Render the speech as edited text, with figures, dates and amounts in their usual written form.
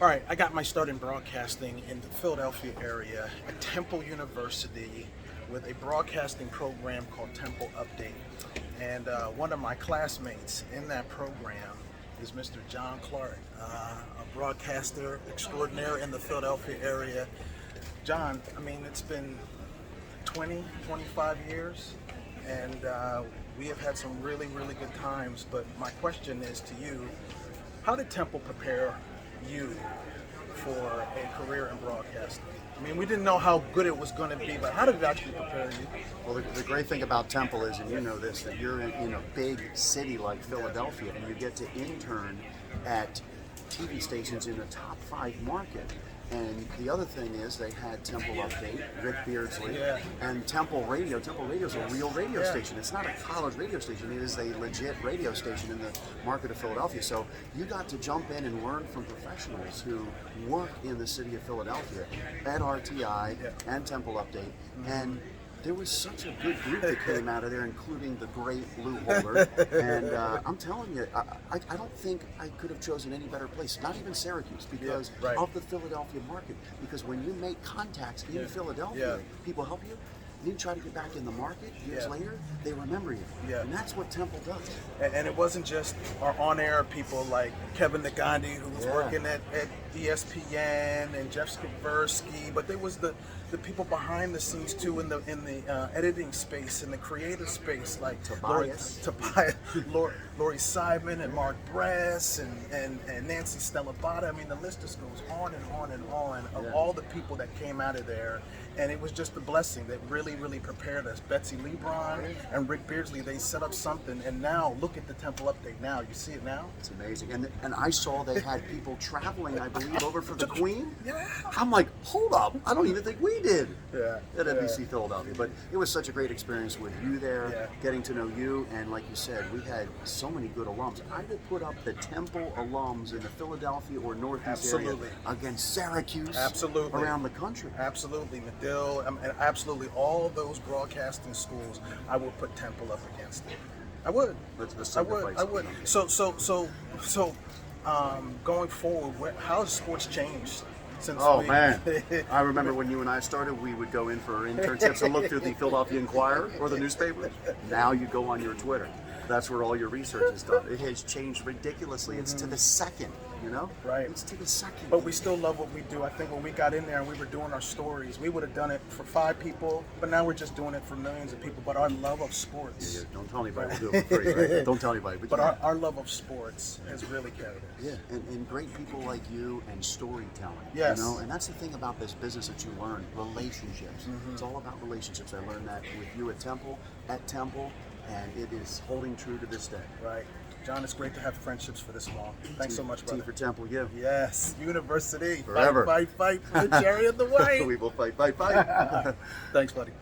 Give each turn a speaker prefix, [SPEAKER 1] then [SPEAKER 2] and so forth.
[SPEAKER 1] All right, I got my start in broadcasting in the Philadelphia area at Temple University with a broadcasting program called Temple Update. And one of my classmates in that program is Mr. John Clark, a broadcaster extraordinaire in the Philadelphia area. John, I mean, it's been 20, 25 years, and we have had some really, really good times. But my question is to you, how did Temple prepare you for a career in broadcasting? I mean, we didn't know how good it was going to be, but how did it actually prepare you?
[SPEAKER 2] Well, the great thing about Temple is, and you know this, that you're in a big city like Philadelphia, and you get to intern at TV stations in a top 5 market. And the other thing is they had Temple Update, Rick Beardley, and Temple Radio. Temple Radio is a real radio station. It's not a college radio station. It is a legit radio station in the market of Philadelphia. So you got to jump in and learn from professionals who work in the city of Philadelphia at RTI and Temple Update. And there was such a good group that came out of there, including the great Lou Holder. And I'm telling you, I don't think I could have chosen any better place, not even Syracuse, because of the Philadelphia market. Because when you make contacts in Philadelphia, people help you. And you try to get back in the market years later, they remember you. And that's what Temple does.
[SPEAKER 1] And it wasn't just our on-air people like Kevin Nagandi, who was working at ESPN, and Jeff Skaversky, but there was the people behind the scenes too, in the editing space, in the creative space, like
[SPEAKER 2] Tobias,
[SPEAKER 1] Lori Simon, and Mark Bress, and Nancy Stellabata. I mean, the list just goes on and on and on of all the people that came out of there. And it was just a blessing that really, really prepared us. Betsy Leebron and Rick Beardley, they set up something, and now look at the Temple Update now. You see it now?
[SPEAKER 2] It's amazing. And I saw they had people traveling, I believe, over for the Queen.
[SPEAKER 1] Yeah.
[SPEAKER 2] I'm like, hold up, I don't even think we did at
[SPEAKER 1] Yeah.
[SPEAKER 2] NBC Philadelphia. But it was such a great experience with you there, getting to know you, and like you said, we had so many good alums. I would put up the Temple alums in the Philadelphia or Northeast area against Syracuse around the country.
[SPEAKER 1] Absolutely. Medill, and absolutely all those broadcasting schools, I would put Temple up against it. I would. I would. So, going forward, how has sports changed?
[SPEAKER 2] Man, I remember when you and I started, we would go in for internships and look through the Philadelphia Inquirer or the newspapers. Now you go on your Twitter. That's where all your research is done. It has changed ridiculously. It's to the second, you know?
[SPEAKER 1] Right.
[SPEAKER 2] It's to the second.
[SPEAKER 1] But we still love what we do. I think when we got in there and we were doing our stories, we would have done it for 5 people, but now we're just doing it for millions of people. But our love of sports.
[SPEAKER 2] Yeah, don't tell anybody we'll do it for free, right? Don't tell anybody.
[SPEAKER 1] But our love of sports has really carried us.
[SPEAKER 2] Yeah, and great people like you and storytelling.
[SPEAKER 1] Yes.
[SPEAKER 2] You know, and that's the thing about this business that you learn, relationships. It's all about relationships. I learned that with you at Temple, and it is holding true to this day.
[SPEAKER 1] Right. John, it's great to have friendships for this long. Thanks so much, brother.
[SPEAKER 2] T for Temple, you.
[SPEAKER 1] Yes, University.
[SPEAKER 2] Forever.
[SPEAKER 1] Fight for the cherry of the way.
[SPEAKER 2] We will fight.
[SPEAKER 1] Thanks, buddy.